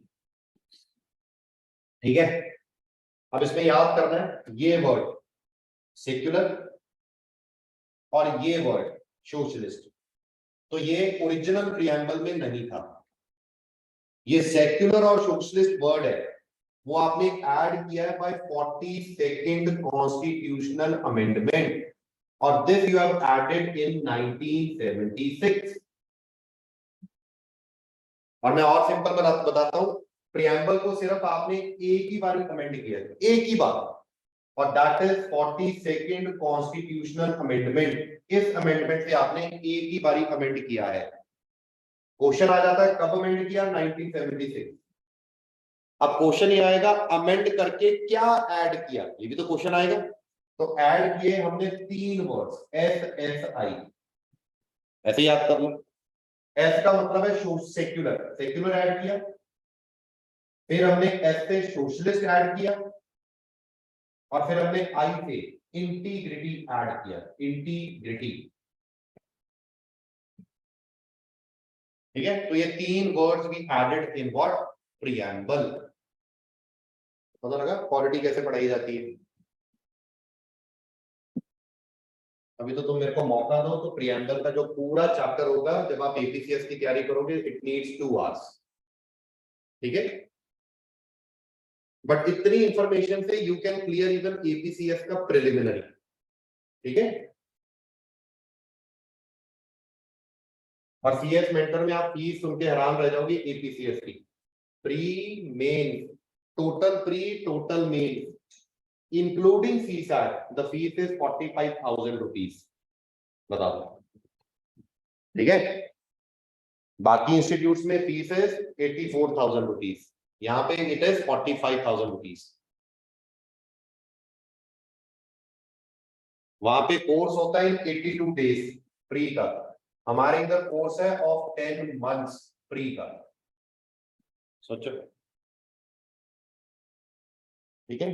ठीक है। अब इसमें याद करना है ये वर्ड सेक्युलर और ये वर्ड सोशलिस्ट, तो ये ओरिजिनल प्रियम्बल में नहीं था। ये सेक्युलर और सोशलिस्ट वर्ड है वो आपने ऐड किया है बाय 42nd कॉन्स्टिट्यूशनल अमेंडमेंट, और this you have added in 1976। और मैं और सिंपल बताता हूं, प्रियम्बल को सिर्फ आपने एक ही बार अमेंड किया है, एक ही बार, और that is 42nd constitutional amendment. इस अमेंडमेंट से आपने एक ही बारी अमेंड किया है। क्वेश्चन आ जाता है कब अमेंड किया, 1976। अब क्वेश्चन ये आएगा अमेंड करके क्या ऐड किया, ये भी तो क्वेश्चन आएगा। तो ऐड किए हमने 3 वर्ड्स, एस एस आई, ऐसे याद कर लो। एस का मतलब है सेक्युलर, सेक्युलर ऐड किया, फिर हमने एस से सोशलिस्ट ऐड किया, और फिर हमने आई से इंटीग्रिटी ऐड किया, इंटीग्रिटी, ठीक है। तो ये 3 words we added in what, preamble. पता लगा पॉलिटी कैसे पढ़ाई जाती है। अभी तो तुम मेरे को मौका दो, तो प्रियम्बल का जो पूरा चैप्टर होगा जब आप एपीसीएस की तैयारी करोगे, इट नीड्स 2 आवर्स, ठीक है। बट इतनी इंफॉर्मेशन से यू कैन क्लियर इवन एपीसीएस का प्रिलिमिनरी, ठीक है। और सीएस मेंटर में आप फीस सुन के हैरान रह जाओगे एपीसीएस की। Pre main, total pre, total main, including CSAT, the fees is 45,000 rupees, बता दो, ठीक है। बाकी इंस्टीट्यूट्स में फीस इज 84,000 रुपीज, यहाँ पे इट इज 45,000 रुपीज। वहां पे कोर्स होता है 82 डेज प्री का, हमारे इधर कोर्स है ऑफ 10 मंथ्स प्री का। सोचो, ठीक है,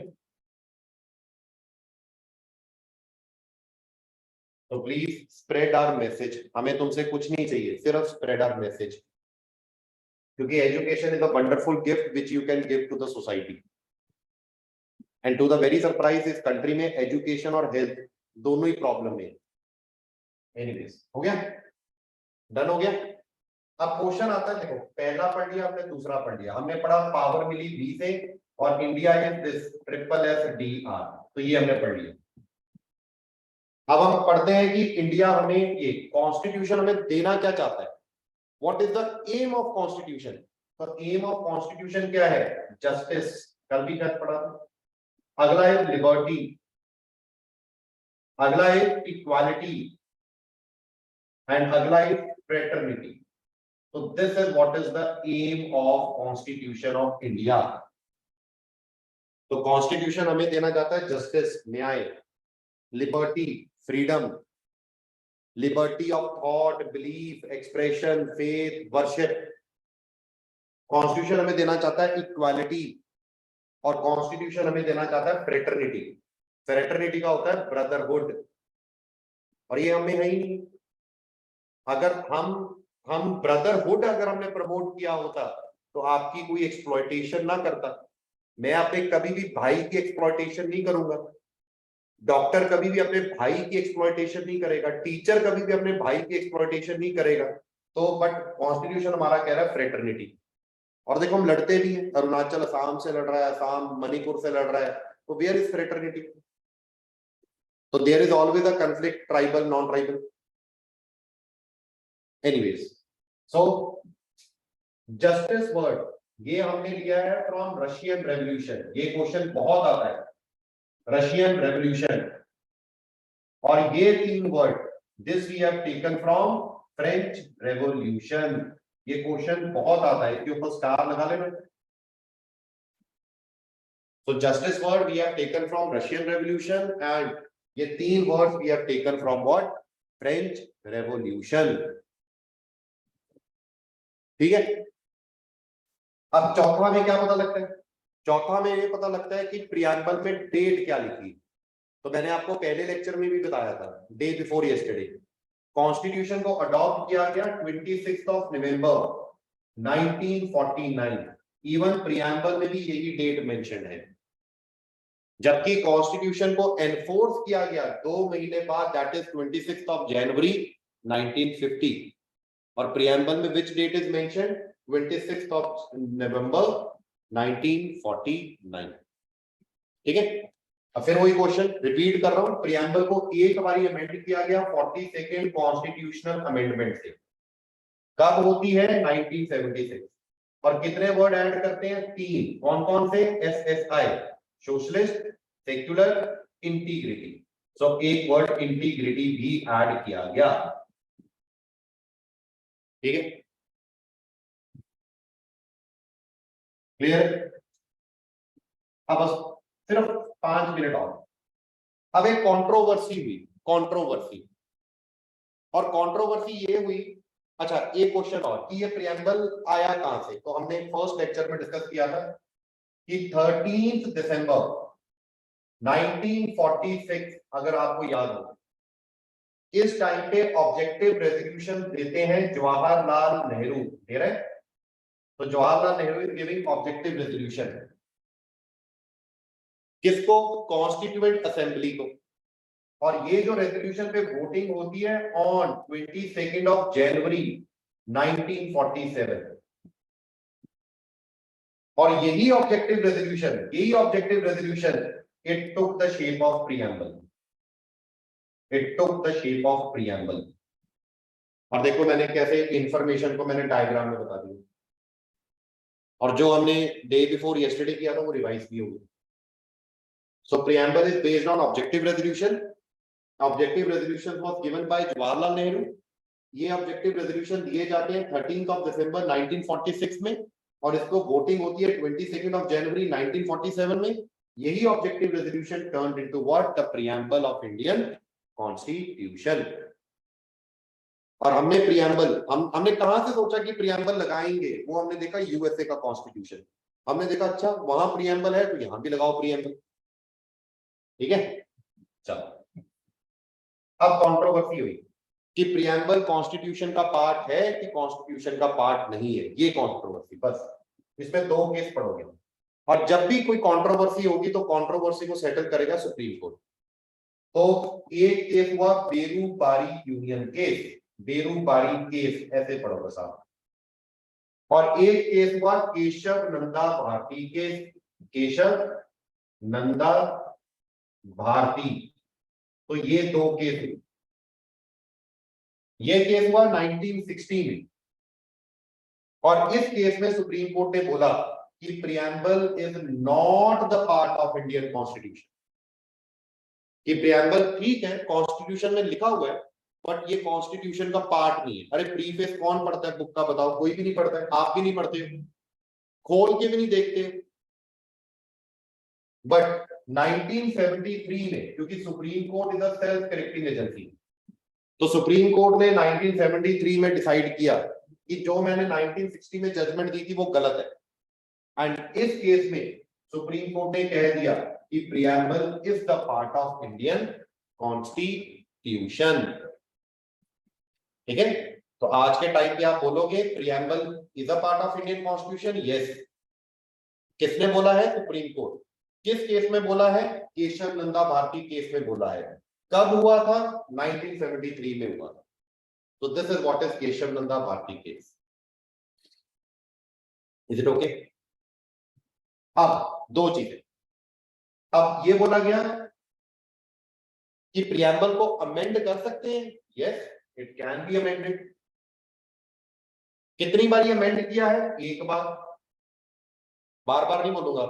तो प्लीज स्प्रेड आवर मैसेज, हमें तुमसे कुछ नहीं चाहिए, सिर्फ स्प्रेड आवर मैसेज, क्योंकि education is a wonderful gift which you can give to the society, and to the very surprise इस कंट्री में एजुकेशन और हेल्थ दोनों ही प्रॉब्लम है। एनीवेज, हो गया, डन हो गया। अब क्वेश्चन आता है, देखो पहला पढ़ लिया हमने, दूसरा पढ़ लिया हमने, पढ़ा पावर मिली बी से और इंडिया इज दिस SSSDR, तो ये हमने पढ़ लिया। अब हम पढ़ते हैं कि इंडिया हमें, ये कॉन्स्टिट्यूशन हमें देना क्या चाहता है, what is the aim of constitution. तो एम ऑफ कॉन्स्टिट्यूशन क्या है, जस्टिस, कल भी शायद पढ़ा था। अगला है लिबर्टी, अगला है इक्वालिटी, एंड अगला है fraternity. So this is what is the aim of Constitution of India. तो कॉन्स्टिट्यूशन हमें देना चाहता है जस्टिस, न्याय, liberty, freedom, liberty of thought, belief, expression, faith, worship. Constitution हमें देना चाहता है इक्वालिटी, और कॉन्स्टिट्यूशन हमें देना चाहता है फ्रेटर्निटी। फ्रेटर्निटी का होता है ब्रदरहुड, और ये हमें है ही नहीं। अगर हम ब्रदरहुड अगर हमने प्रमोट किया होता तो आपकी कोई एक्सप्लॉयटेशन ना करता। मैं अपने कभी भी भाई की एक्सप्लॉयटेशन नहीं करूंगा, डॉक्टर कभी भी अपने भाई की एक्सप्लॉयटेशन नहीं करेगा, टीचर कभी भी अपने भाई की एक्सप्लॉयटेशन नहीं करेगा। तो बट कॉन्स्टिट्यूशन हमारा कह रहा है फ्रेटर्निटी। और देखो हम लड़ते भी हैं, अरुणाचल असम से लड़ रहा है, असम मणिपुर से लड़ रहा है, तो वेयर इज फ्रेटर्निटी। तो there is always a conflict, tribal non tribal. Anyways, so justice word ये हमने लिया है फ्रॉम रशियन रेवोल्यूशन, ये क्वेश्चन बहुत आता है, रशियन रेवोल्यूशन। और ये तीन word this we have taken from French revolution, ये क्वेश्चन बहुत आता है, इसके ऊपर स्टार लगा लेना। तो justice word we have taken from Russian revolution, एंड ये तीन words we have taken from what, French revolution. ठीक है, अब चौथा में क्या पता लगता है, चौथा में ये पता लगता है कि प्रियम्बल में डेट क्या लिखी। तो मैंने आपको पहले लेक्चर में भी बताया था, डे बिफोर यस्टरडे, कॉन्स्टिट्यूशन को अडॉप्ट किया गया 26 नवंबर 1949। इवन प्रियम्बल में भी यही डेट मेंशन है, जबकि कॉन्स्टिट्यूशन को एनफोर्स किया गया 2 महीने बाद, दैट इज 26 जनवरी 1950। और प्रियम्बल में विच डेट इज मेंशन, 26 नवंबर 1949। ठीक है, अब फिर वही क्वेश्चन रिपीट कर रहा हूं, प्रियम्बल को एक बार अमेंड किया गया 42nd कॉन्स्टिट्यूशनल अमेंडमेंट से। कब होती है, 1976। और कितने वर्ड ऐड करते हैं, 3। कौन कौन से, SSI, सोशलिस्ट, सेक्युलर, इंटीग्रिटी। सो एक वर्ड इंटीग्रिटी भी ऐड किया गया। ठीक है, क्लियर। अब बस सिर्फ 5 मिनट और। अब एक कंट्रोवर्सी हुई, कंट्रोवर्सी, और कंट्रोवर्सी ये हुई, अच्छा एक क्वेश्चन और कि ये प्रियम्बल आया कहां से। तो हमने फर्स्ट लेक्चर में डिस्कस किया था कि 13 दिसंबर 1946, अगर आपको याद हो, इस टाइम पे ऑब्जेक्टिव रेजोल्यूशन देते हैं जवाहरलाल नेहरू, दे रहे। तो Jawaharlal Nehru is giving objective resolution किसको, कॉन्स्टिट्यूएंट असेंबली को। और ये जो रेजोल्यूशन पे वोटिंग होती है ऑन 22 जनवरी 1947। और यही objective resolution it took the shape of preamble, और देखो मैंने कैसे इंफॉर्मेशन को मैंने डायग्राम में बता दिया, और जो हमने डे बिफोर यस्टरडे किया था वो रिवाइज भी हो गया। So preamble is based on objective resolution was given by Jawaharlal Nehru. ये ऑब्जेक्टिव रेजोल्यूशन दिए जाते हैं 13 दिसंबर 1946 में, और इसको वोटिंग होती है 22 जनवरी 1947 में। यही objective resolution turned into what, the preamble of Indian constitution. और हमने प्रियम्बल हमने कहां से सोचा कि प्रियम्बल लगाएंगे, वो हमने देखा यूएसए का कॉन्स्टिट्यूशन। हमने देखा अच्छा वहां प्रीएम्बल है तो यहां भी लगाओ प्रीएम्बल, ठीक है। चलो अब कंट्रोवर्सी हुई कि प्रीएम्बल कॉन्स्टिट्यूशन का पार्ट है कि कॉन्स्टिट्यूशन का पार्ट नहीं है, ये कंट्रोवर्सी, बस इसमें दो केस पढ़ोगे। और जब भी कोई कंट्रोवर्सी होगी तो कंट्रोवर्सी को सेटल करेगा सुप्रीम कोर्ट। तो एक केस हुआ Berubari union case, Berubari case ऐसे पढ़ोगे साहब। और एक केस हुआ केशव नंदा भारती केस, केशव नंदा भारती। तो ये दो केस हुए। ये केस हुआ 1960 में, और इस केस में सुप्रीम कोर्ट ने बोला कि preamble is not the part of Indian constitution. कि प्रियम्बल ठीक है कॉन्स्टिट्यूशन में लिखा हुआ है, बट ये कॉन्स्टिट्यूशन का पार्ट नहीं है। अरे प्रीफेस कौन पढ़ता है बुक का, बताओ? कोई भी नहीं पढ़ता है, आप भी नहीं पढ़ते, खोल के भी नहीं देखते। बट 1973 में, क्योंकि supreme court is a self correcting agency, तो सुप्रीम कोर्ट ने 1973 में डिसाइड किया कि जो मैंने 1960 में जजमेंट दी थी वो गलत है। एंड इस केस में सुप्रीम कोर्ट ने कह दिया कि preamble is the part of Indian constitution, ठीक है। तो आज के टाइम पे आप बोलोगे preamble is a part of Indian constitution, yes. किसने बोला है? Supreme court. किस केस में बोला है? केशव नंदा भारती केस में बोला है। कब हुआ था? 1973 में हुआ था। तो this is what is Keshav Nanda Bharati case. Is it okay? अब दो चीजें, अब ये बोला गया कि प्रियम्बल को अमेंड कर सकते हैं, yes it can be amended. कितनी बार अमेंड किया है? एक बार, बार बार नहीं बोलूंगा।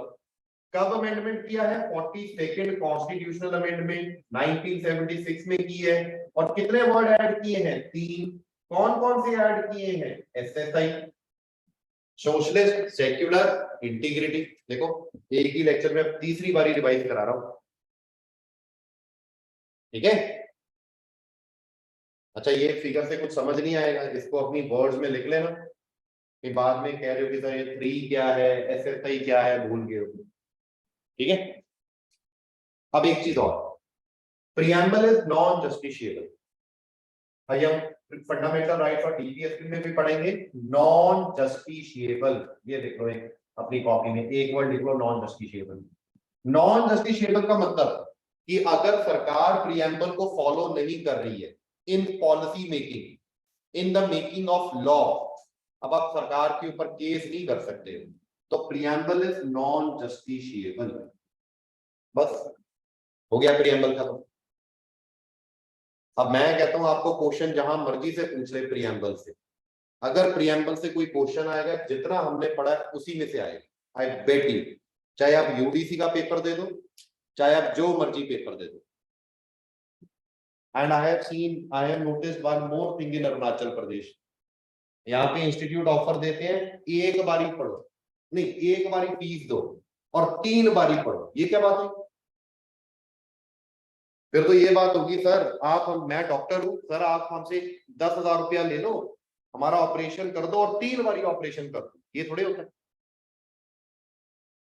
कब अमेंडमेंट किया है? 42nd कॉन्स्टिट्यूशनल अमेंडमेंट 1976 में की है। और कितने वर्ड ऐड किए हैं? 3। कौन कौन से ऐड किए हैं? SSI, socialist, secular, integrity. देखो एक ही लेक्चर में तीसरी बारी रिवाइज करा रहा हूं, ठीक है। अच्छा ये फिगर से कुछ समझ नहीं आएगा, इसको अपनी वर्ड्स में लिख लेना, कि बाद में कह रहे हो कि सर ये 3 क्या है, एसएसआई क्या है, भूल गए हो, ठीक है। अब एक चीज और, प्रियम्बल इज नॉन जस्टिशिएबल। हम फंडामेंटल राइट्स और डीपीएसपी में भी पढ़ेंगे, नॉन जस्टिशिएबल। ये लिख लो एक अपनी कॉपी में, एक वर्ड लिख लो, नॉन जस्टिशिएबल। नॉन जस्टिशिएबल का मतलब कि अगर सरकार प्रियम्बल को फॉलो नहीं कर रही है in policy making, in the making of law, अब आप सरकार के ऊपर केस नहीं कर सकते, तो प्रियम्बल इज नॉन जस्टिशिएबल। बस हो गया प्रियम्बल खत्म। अब मैं कहता हूं आपको क्वेश्चन जहां मर्जी से पूछ ले प्रियम्बल से, अगर प्रियम्बल से कोई क्वेश्चन आएगा जितना हमने पढ़ा है उसी में से आएगा, आई बेट यू। चाहे आप यूडीसी का पेपर दे दो, चाहे आप जो मर्जी पेपर दे दो। And I have noticed one more thing in Arunachal Pradesh, यहाँ पे इंस्टीट्यूट ऑफर देते हैं एक बारी पढ़ो, नहीं एक बारी फीस दो और 3 बारी पढ़ो। ये क्या बात है? फिर तो ये बात होगी सर आप मैं डॉक्टर हूं सर, आप हमसे 10,000 रुपया ले लो, हमारा ऑपरेशन कर दो और 3 बारी ऑपरेशन कर दो। ये थोड़े होता है।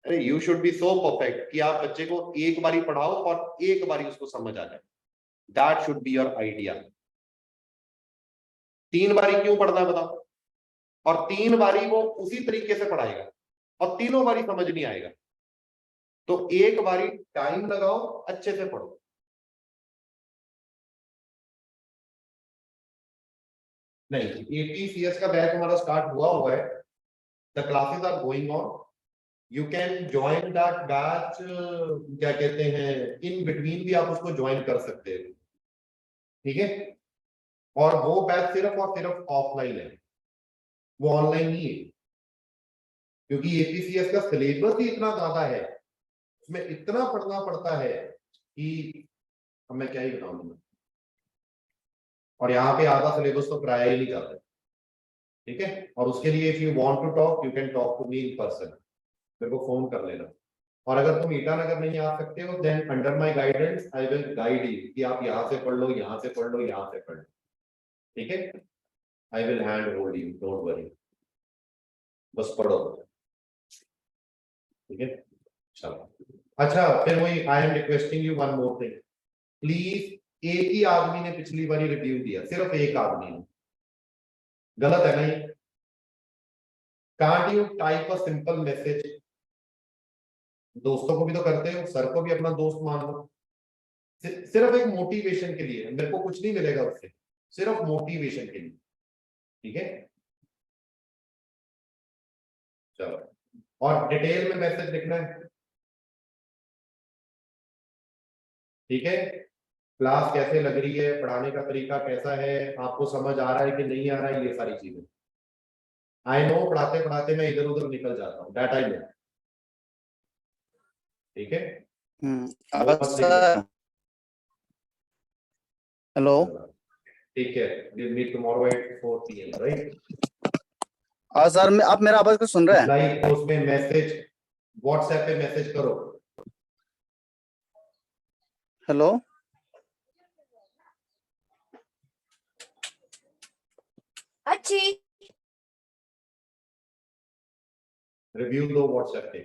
अरे you should be so perfect कि आप बच्चे को एक बारी पढ़ाओ और एक बारी उसको समझ आ जाए। That should be your idea. 3 बारी क्यों पढ़ना है बताओ? और 3 बारी वो उसी तरीके से पढ़ाएगा और तीनों बारी समझ नहीं आएगा। तो एक बारी टाइम लगाओ, अच्छे से पढ़ो। नहीं, एटीसीएस का बैच हमारा स्टार्ट हुआ है, the classes are going on, you can join that batch. क्या कहते हैं, इन बिटवीन भी आप उसको ज्वाइन कर सकते हैं, ठीक है। और वो बैच सिर्फ और सिर्फ ऑफलाइन है, वो ऑनलाइन नहीं है, क्योंकि एपीसीएस का सिलेबस ही इतना ज्यादा है, उसमें इतना पढ़ना पड़ता है कि अब मैं क्या ही बताऊं। और यहाँ पे आधा सिलेबस तो कराया ही नहीं जाता, ठीक है। और उसके लिए if you want to talk you can talk to me in person, मेरे को फोन कर लेना। और अगर तुम ईटानगर नहीं आ सकते हो then under my guidance I will guide you कि आप यहाँ से पढ़ लो, यहाँ से पढ़ लो, यहाँ से पढ़ लो, ठीक है। I will hand hold you, don't worry, बस पढ़ो। ठीक है, चलो। अच्छा, फिर वही I am requesting you one more thing, please एक ही आदमी ने पिछली बार रिव्यू दिया, सिर्फ एक आदमी ने, गलत है ना ये? Can't you type a simple message? दोस्तों को भी तो करते हो, सर को भी अपना दोस्त मान लो, सिर्फ एक मोटिवेशन के लिए, मेरे को कुछ नहीं मिलेगा उससे, सिर्फ मोटिवेशन के लिए, ठीक है? चलो, और डिटेल में मैसेज लिखना है, ठीक है? क्लास कैसे लग रही है, पढ़ाने का तरीका कैसा है, आपको समझ आ रहा है कि नहीं आ रहा है, ये सारी चीजें। आई नो पढ़ाते पढ़ाते मैं इधर उधर निकल जाता हूँ, दैट आई नो, ठीक है? वो मत लिख देना। सर हेलो, ठीक है, we'll meet tomorrow at 4 PM, right? Sir आप मेरा आवाज को सुन रहे हैं? लाइक उसमें मैसेज, व्हाट्सएप पे मैसेज करो। हेलो, अच्छी रिव्यू दो व्हाट्सएप पे।